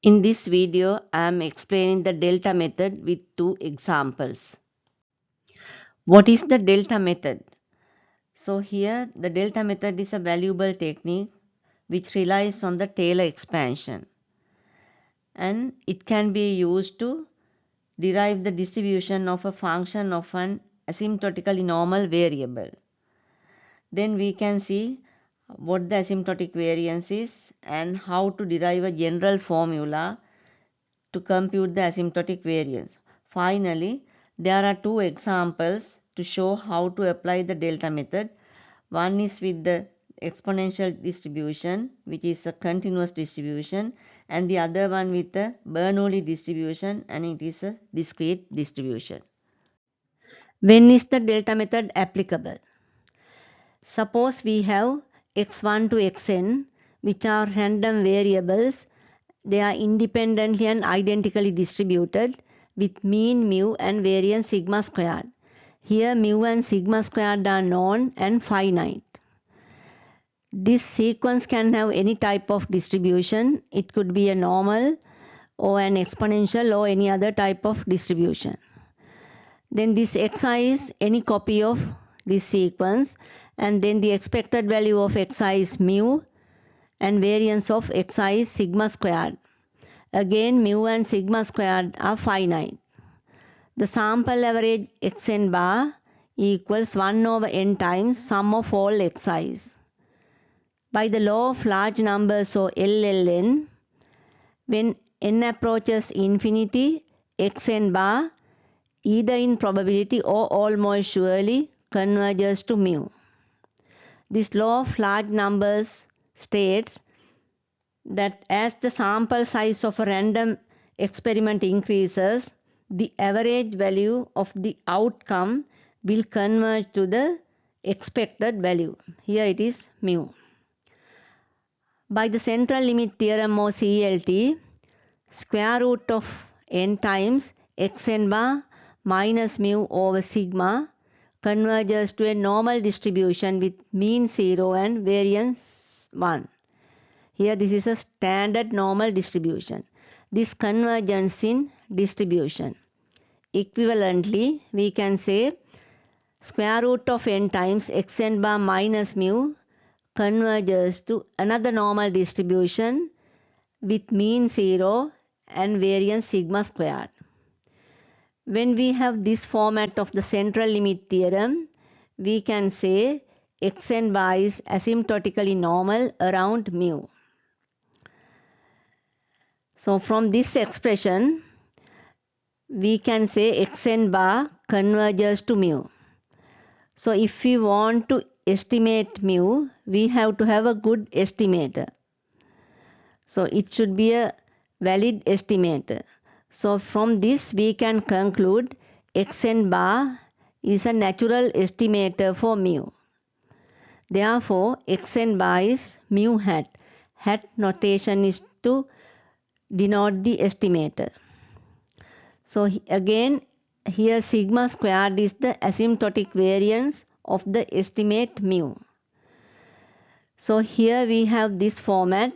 In this video, I am explaining the delta method with two examples. What is the delta method? So here the delta method is a valuable technique which relies on the Taylor expansion, and it can be used to derive the distribution of a function of an asymptotically normal variable. Then we can see what the asymptotic variance is and how to derive a general formula to compute the asymptotic variance. Finally, there are two examples to show how to apply the delta method. One is with the exponential distribution, which is a continuous distribution, and the other one with the Bernoulli distribution, and it is a discrete distribution. When is the delta method applicable? Suppose we have x1 to xn, which are random variables. They are independently and identically distributed with mean mu and variance sigma squared. Here mu and sigma squared are known and finite. This sequence can have any type of distribution. It could be a normal or an exponential or any other type of distribution. Then this xi is any copy of this sequence, and then the expected value of xi is mu and variance of xi is sigma squared. Again, mu and sigma squared are finite. The sample average xn bar equals 1 over n times sum of all xi's. By the law of large numbers, or LLN, when n approaches infinity, xn bar either in probability or almost surely converges to mu. This law of large numbers states that as the sample size of a random experiment increases, the average value of the outcome will converge to the expected value. Here it is mu. By the central limit theorem, or CLT, square root of n times xn bar minus mu over sigma converges to a normal distribution with mean 0 and variance 1. Here this is a standard normal distribution. This convergence in distribution. Equivalently, we can say square root of n times xn bar minus mu converges to another normal distribution with mean 0 and variance sigma squared. When we have this format of the central limit theorem, we can say xn bar is asymptotically normal around mu. So from this expression, we can say xn bar converges to mu. So if we want to estimate mu, we have to have a good estimator. So it should be a valid estimator. So from this we can conclude xn bar is a natural estimator for mu. Therefore, xn bar is mu hat. Hat notation is to denote the estimator. So again, here sigma squared is the asymptotic variance of the estimate mu. So here we have this format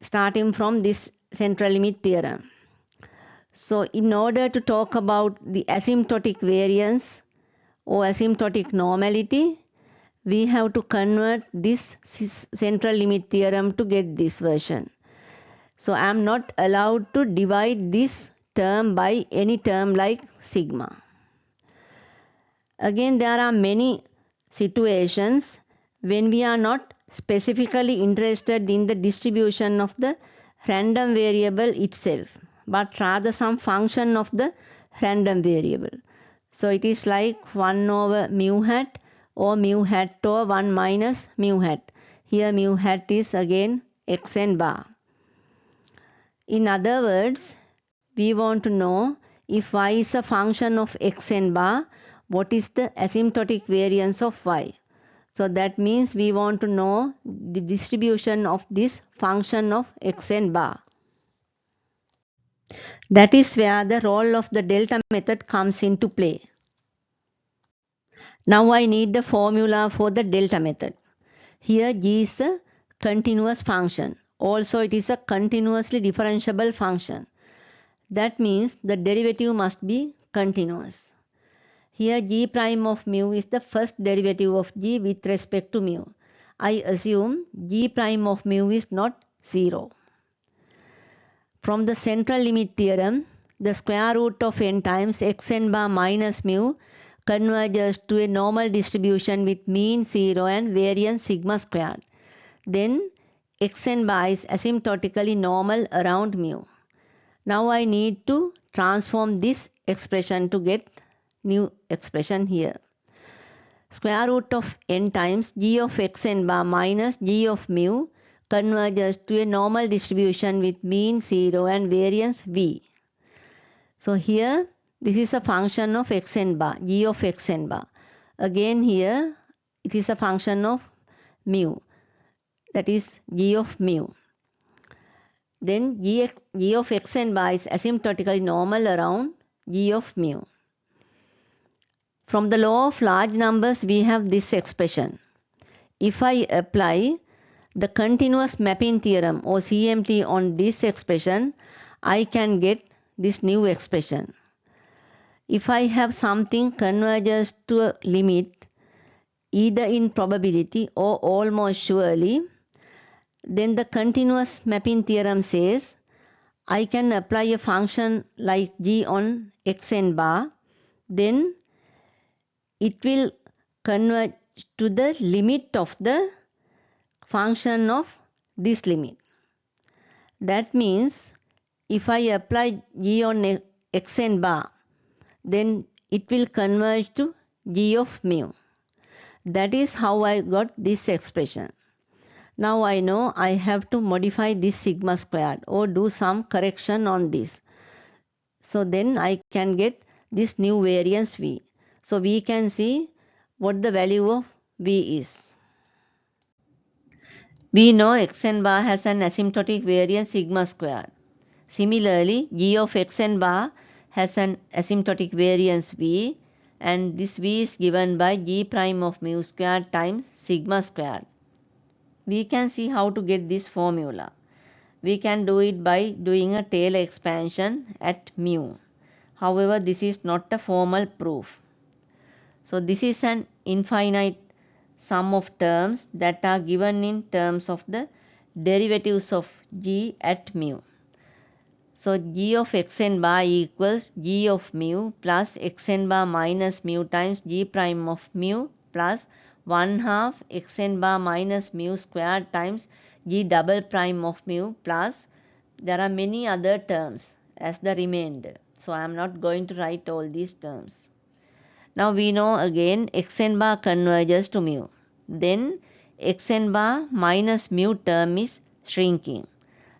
starting from this central limit theorem. So in order to talk about the asymptotic variance or asymptotic normality, we have to convert this central limit theorem to get this version. So I am not allowed to divide this term by any term like sigma. Again, there are many situations when we are not specifically interested in the distribution of the random variable itself, but rather some function of the random variable. So it is like 1 over mu hat or mu hat or 1 minus mu hat. Here mu hat is again xn bar. In other words, we want to know if y is a function of xn bar, what is the asymptotic variance of y. So that means we want to know the distribution of this function of xn bar. That is where the role of the delta method comes into play. Now I need the formula for the delta method. Here g is a continuous function Also, it is a continuously differentiable function. That means the derivative must be continuous. Here g prime of mu is the first derivative of g with respect to mu. I assume g prime of mu is not 0. From the central limit theorem, the square root of n times xn bar minus mu converges to a normal distribution with mean 0 and variance sigma squared. Then xn bar is asymptotically normal around mu. Now I need to transform this expression to get new expression here. Square root of n times g of xn bar minus g of mu converges to a normal distribution with mean 0 and variance v. So here this is a function of xn bar, g of xn bar. Again here it is a function of mu, that is g of mu. Then g of xn bar is asymptotically normal around g of mu. From the law of large numbers we have this expression. If I apply the continuous mapping theorem or CMT on this expression, I can get this new expression. If I have something converges to a limit either in probability or almost surely, then the continuous mapping theorem says I can apply a function like g on xn bar, then it will converge to the limit of the function of this limit. That means if I apply g on xn bar, then it will converge to g of mu. That is how I got this expression. Now I know I have to modify this sigma squared or do some correction on this. So then I can get this new variance v. So we can see what the value of v is. We know xn bar has an asymptotic variance sigma squared. Similarly, g of xn bar has an asymptotic variance v, and this v is given by g prime of mu squared times sigma squared. We can see how to get this formula. We can do it by doing a Taylor expansion at mu. However, this is not a formal proof. So this is an infinite sum of terms that are given in terms of the derivatives of g at mu. So g of xn bar equals g of mu plus xn bar minus mu times g prime of mu plus 1/2 xn bar minus mu squared times g double prime of mu plus there are many other terms as the remainder. So I am not going to write all these terms. Now we know again xn bar converges to mu. Then xn bar minus mu term is shrinking.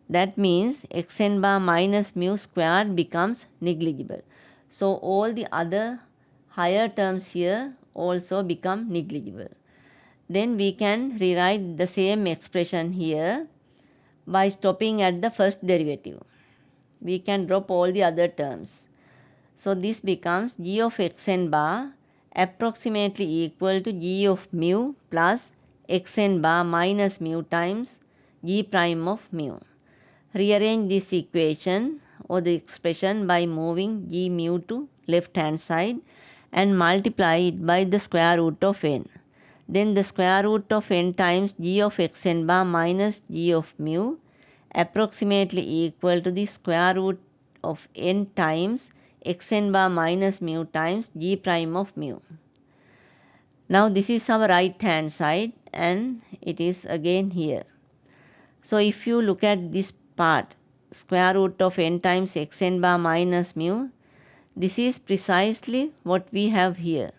That means xn bar minus mu squared becomes negligible. So all the other higher terms here also become negligible. Then we can rewrite the same expression here by stopping at the first derivative. We can drop all the other terms. So this becomes g of xn bar approximately equal to g of mu plus xn bar minus mu times g prime of mu. Rearrange this equation or the expression by moving g mu to left hand side and multiply it by the square root of n. Then the square root of n times g of xn bar minus g of mu approximately equal to the square root of n times xn bar minus mu times g prime of mu. Now this is our right hand side and it is again here. So if you look at this part, square root of n times xn bar minus mu, this is precisely what we have here.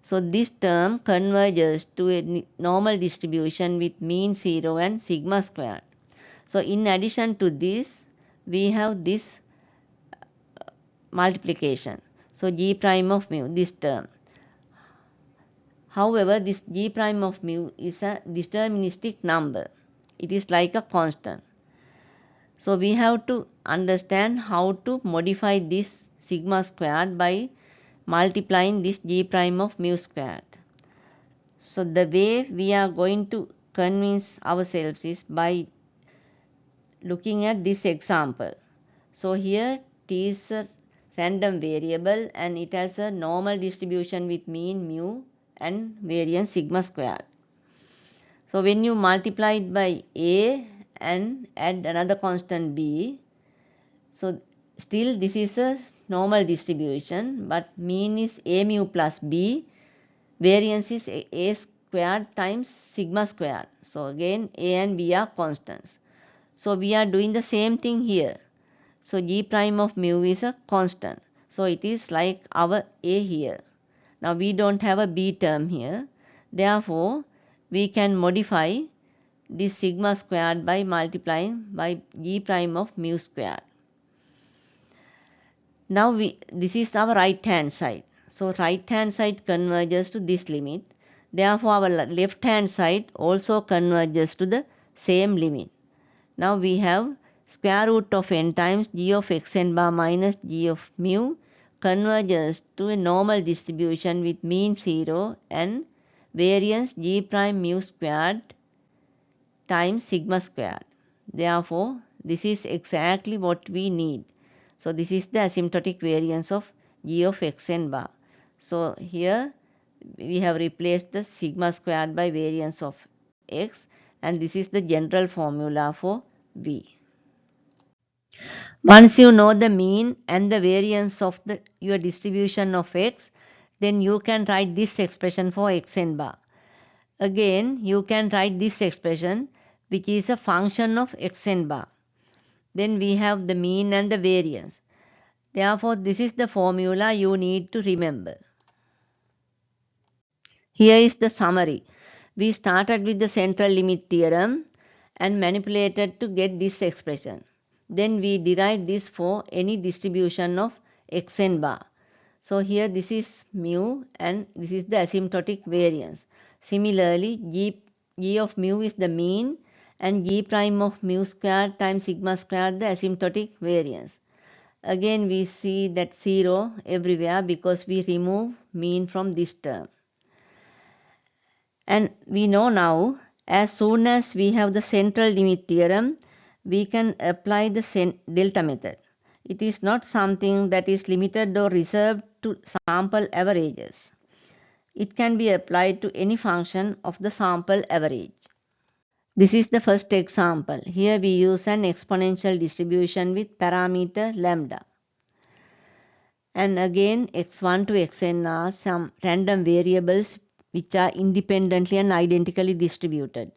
So this term converges to a normal distribution with mean 0 and sigma squared. So in addition to this, we have this multiplication. So g prime of mu, this term. However, this g prime of mu is a deterministic number. It is like a constant. So we have to understand how to modify this sigma squared by multiplying this g prime of mu squared. So the way we are going to convince ourselves is by looking at this example. So here t is a random variable and it has a normal distribution with mean mu and variance sigma squared. So when you multiply it by a and add another constant b, so still this is a normal distribution, but mean is a mu plus b, variance is a squared times sigma squared. So again a and b are constants. So we are doing the same thing here. So g prime of mu is a constant. So it is like our a here. Now we don't have a b term here. Therefore, we can modify this sigma squared by multiplying by g prime of mu squared. Now this is our right hand side. So right hand side converges to this limit. Therefore, our left hand side also converges to the same limit. Now we have square root of n times g of x n bar minus g of mu converges to a normal distribution with mean 0 and variance g prime mu squared times sigma squared. Therefore, this is exactly what we need. So this is the asymptotic variance of g of x n bar. So here we have replaced the sigma squared by variance of x, and this is the general formula for v. Once you know the mean and the variance of your distribution of x, then you can write this expression for x n bar. Again, you can write this expression which is a function of x n bar. Then we have the mean and the variance. Therefore, this is the formula you need to remember. Here is the summary. We started with the central limit theorem and manipulated to get this expression. Then we derived this for any distribution of x n bar. So here this is mu and this is the asymptotic variance. Similarly, g of mu is the mean and g prime of mu squared times sigma squared the asymptotic variance. Again we see that 0 everywhere because we remove mean from this term. And we know now, as soon as we have the central limit theorem, we can apply the delta method. It is not something that is limited or reserved to sample averages. It can be applied to any function of the sample average. This is the first example. Here we use an exponential distribution with parameter lambda. And again x1 to xn are some random variables which are independently and identically distributed.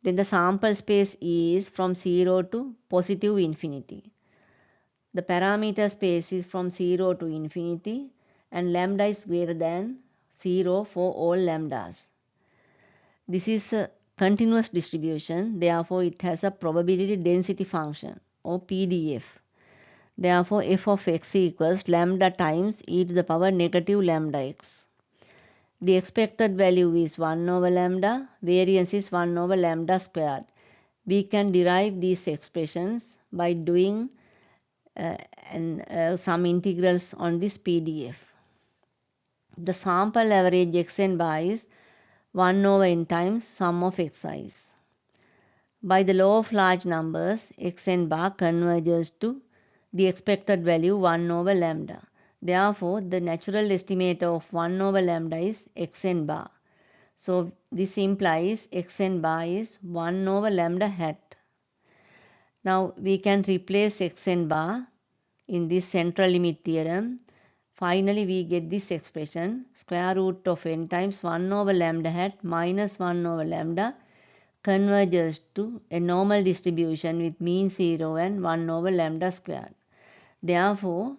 Then the sample space is from 0 to positive infinity. The parameter space is from 0 to infinity and lambda is greater than 0 for all lambdas. This is a continuous distribution, therefore it has a probability density function or PDF. Therefore f of x equals lambda times e to the power negative lambda x. The expected value is 1 over lambda, variance is 1 over lambda squared. We can derive these expressions by doing some integrals on this PDF. The sample average x n bar is 1 over n times sum of xi's. By the law of large numbers, x n bar converges to the expected value 1 over lambda. Therefore, the natural estimator of 1 over lambda is x n bar. So, this implies x n bar is 1 over lambda hat. Now, we can replace x n bar in this central limit theorem. Finally, we get this expression square root of n times 1 over lambda hat minus 1 over lambda converges to a normal distribution with mean 0 and 1 over lambda squared. Therefore,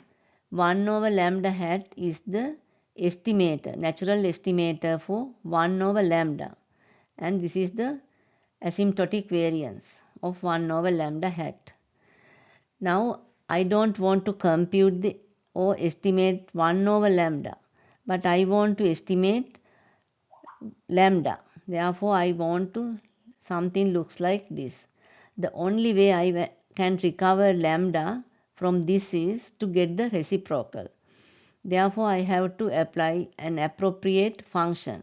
1 over lambda hat is the estimator, natural estimator for 1 over lambda, and this is the asymptotic variance of 1 over lambda hat. Now, I don't want to compute or estimate 1 over lambda, but I want to estimate lambda. Therefore, I want to something looks like this. The only way I can recover lambda from this is to get the reciprocal. Therefore, I have to apply an appropriate function.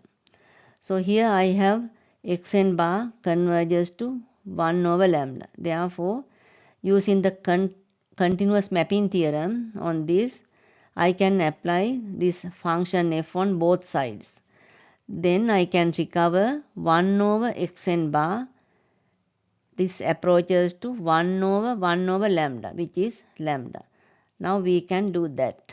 So here I have x n bar converges to 1 over lambda. Therefore, using the continuous mapping theorem on this, I can apply this function f on both sides. Then I can recover 1 over xn bar. This approaches to 1 over lambda, which is lambda. Now we can do that.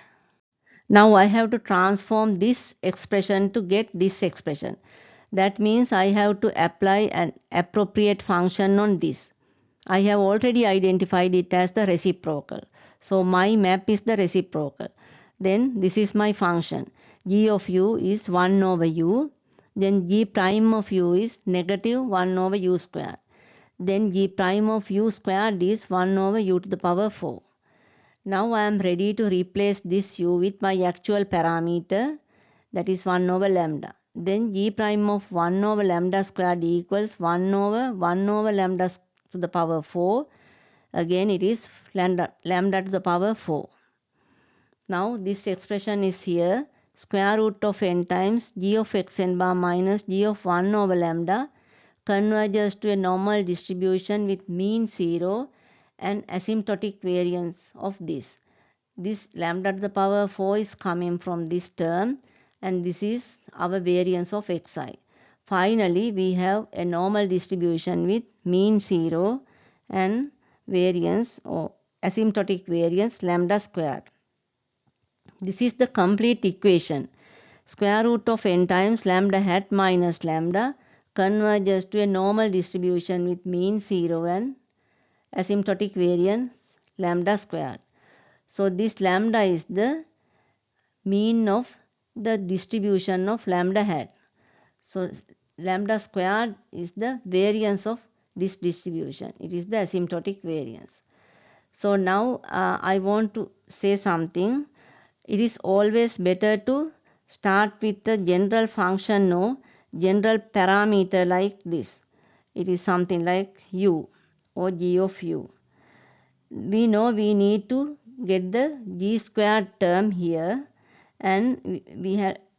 Now I have to transform this expression to get this expression. That means I have to apply an appropriate function on this. I have already identified it as the reciprocal. So my map is the reciprocal. Then this is my function. G of u is 1 over u. Then g prime of u is negative 1 over u squared. Then g prime of u squared is 1 over u to the power 4. Now I am ready to replace this u with my actual parameter, that is 1 over lambda. Then g prime of 1 over lambda squared equals 1 over lambda to the power 4. Again it is lambda to the power 4. Now this expression is here. Square root of n times g of xn bar minus g of 1 over lambda converges to a normal distribution with mean 0 and asymptotic variance of this. This lambda to the power 4 is coming from this term, and this is our variance of xi. Finally, we have a normal distribution with mean 0 and variance or asymptotic variance lambda squared. This is the complete equation. Square root of n times lambda hat minus lambda converges to a normal distribution with mean 0 and asymptotic variance lambda squared. So this lambda is the mean of the distribution of lambda hat. So lambda squared is the variance of this distribution. It is the asymptotic variance. So now I want to say something. It is always better to start with the general function or general parameter like this. It is something like u or g of u. We know we need to get the g squared term here, and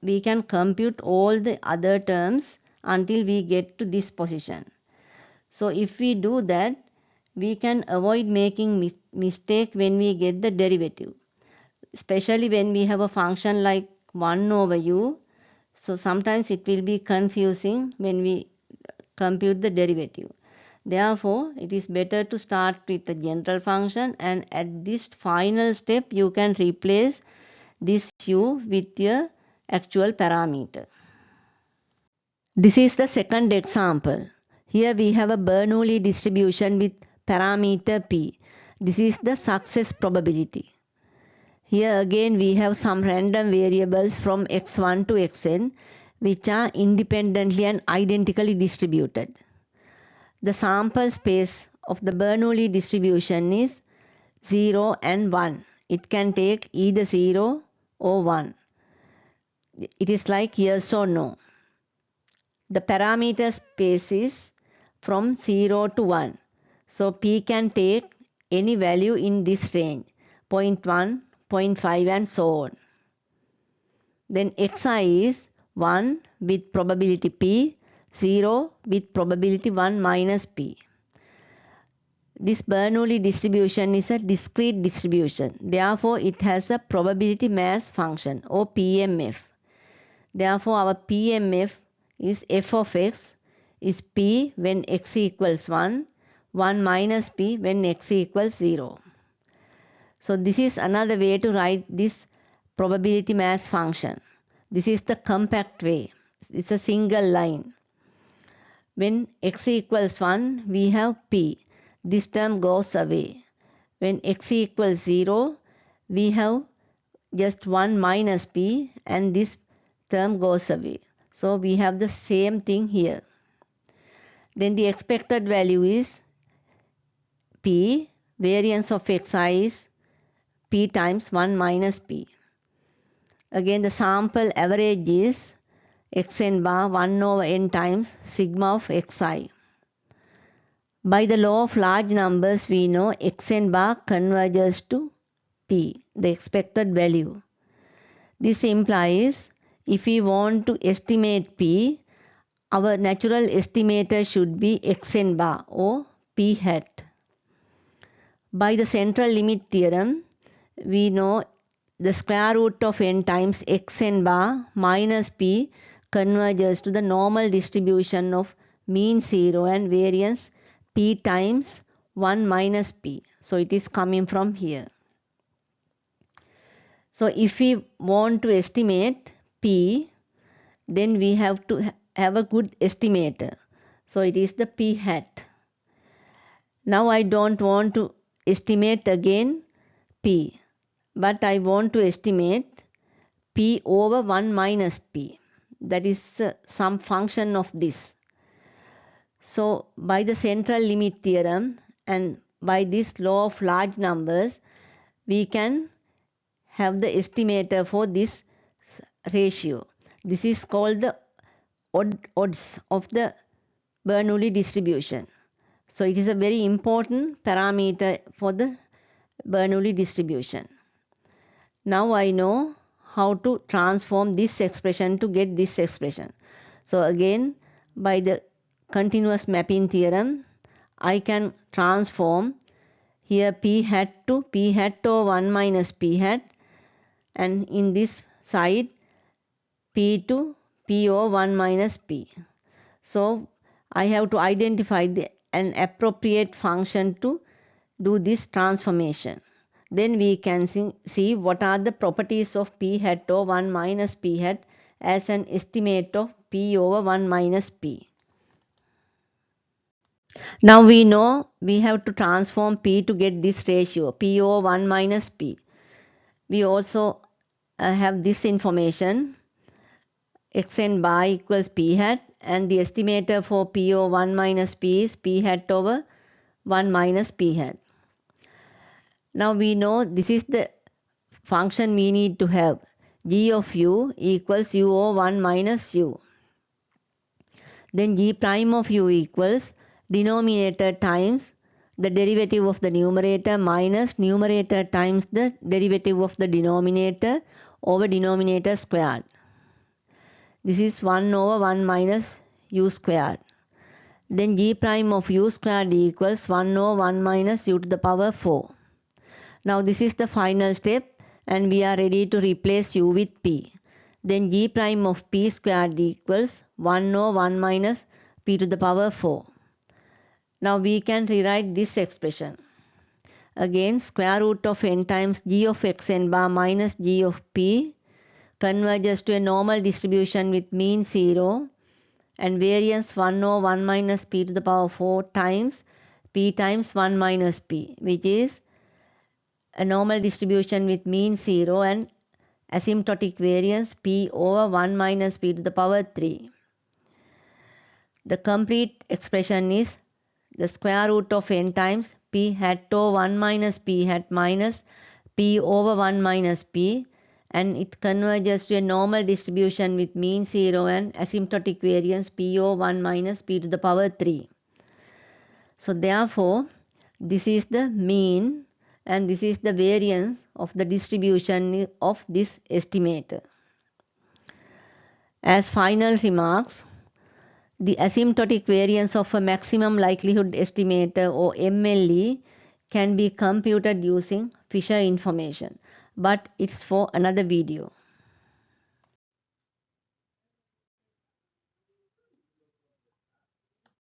we can compute all the other terms until we get to this position. So if we do that, we can avoid making mistake when we get the derivative, especially when we have a function like 1 over u. So sometimes it will be confusing when we compute the derivative. Therefore, it is better to start with the general function, and at this final step you can replace this u with your actual parameter. This is the second example. Here we have a Bernoulli distribution with parameter p. This is the success probability. Here again we have some random variables from x1 to xn which are independently and identically distributed. The sample space of the Bernoulli distribution is 0 and 1. It can take either 0 or 1. It is like yes or no. The parameter space is from 0 to 1. So P can take any value in this range, 0.1, 0.5 and so on. Then Xi is 1 with probability P, 0 with probability 1 minus P. This Bernoulli distribution is a discrete distribution. Therefore, it has a probability mass function or PMF. Therefore, our PMF is f of x is P when x equals 1, 1 minus P when x equals 0. So this is another way to write this probability mass function. This is the compact way. It's a single line. When x equals 1, we have P. This term goes away. When x equals 0, we have just 1 minus P and this term goes away. So we have the same thing here. Then the expected value is P. Variance of Xi is P times 1 minus P. Again the sample average is xn bar 1 over n times sigma of xi. By the law of large numbers we know xn bar converges to P, the expected value. This implies if we want to estimate P, our natural estimator should be xn bar or p hat. By the central limit theorem, we know the square root of n times xn bar minus p converges to the normal distribution of mean 0 and variance p times 1 minus p. So it is coming from here. So if we want to estimate p, then we have to have a good estimator. So it is the p hat. Now I don't want to estimate again p, but I want to estimate p over 1 minus p. That is some function of this. So by the central limit theorem and by this law of large numbers, we can have the estimator for this ratio. This is called the odds of the Bernoulli distribution. So it is a very important parameter for the Bernoulli distribution. Now I know how to transform this expression to get this expression. So again, by the continuous mapping theorem, I can transform here p hat to p hat over 1 minus p hat, and in this side p to p over 1 minus p. So I have to identify an appropriate function to do this transformation. Then we can see what are the properties of p hat over 1 minus p hat as an estimate of p over 1 minus p. Now we know we have to transform p to get this ratio, p over 1 minus p. We also have this information, xn bar equals p hat, and the estimator for p over 1 minus p is p hat over 1 minus p hat. Now we know this is the function we need to have. G of u equals u over 1 minus u. Then g prime of u equals denominator times the derivative of the numerator minus numerator times the derivative of the denominator over denominator squared. This is 1 over 1 minus u squared. Then g prime of u squared equals 1 over 1 minus u to the power 4. Now this is the final step and we are ready to replace u with p. Then g prime of p squared equals 1 over 1 minus p to the power 4. Now we can rewrite this expression. Again, square root of n times g of xn bar minus g of p converges to a normal distribution with mean 0 and variance 1 over 1 minus p to the power 4 times p times 1 minus p, which is a normal distribution with mean 0 and asymptotic variance p over 1 minus p to the power 3. The complete expression is the square root of n times p hat over 1 minus p hat minus p over 1 minus p, and it converges to a normal distribution with mean 0 and asymptotic variance p over 1 minus p to the power 3. So therefore, this is the mean and this is the variance of the distribution of this estimator. As final remarks, the asymptotic variance of a maximum likelihood estimator or MLE can be computed using Fisher information, but it's for another video.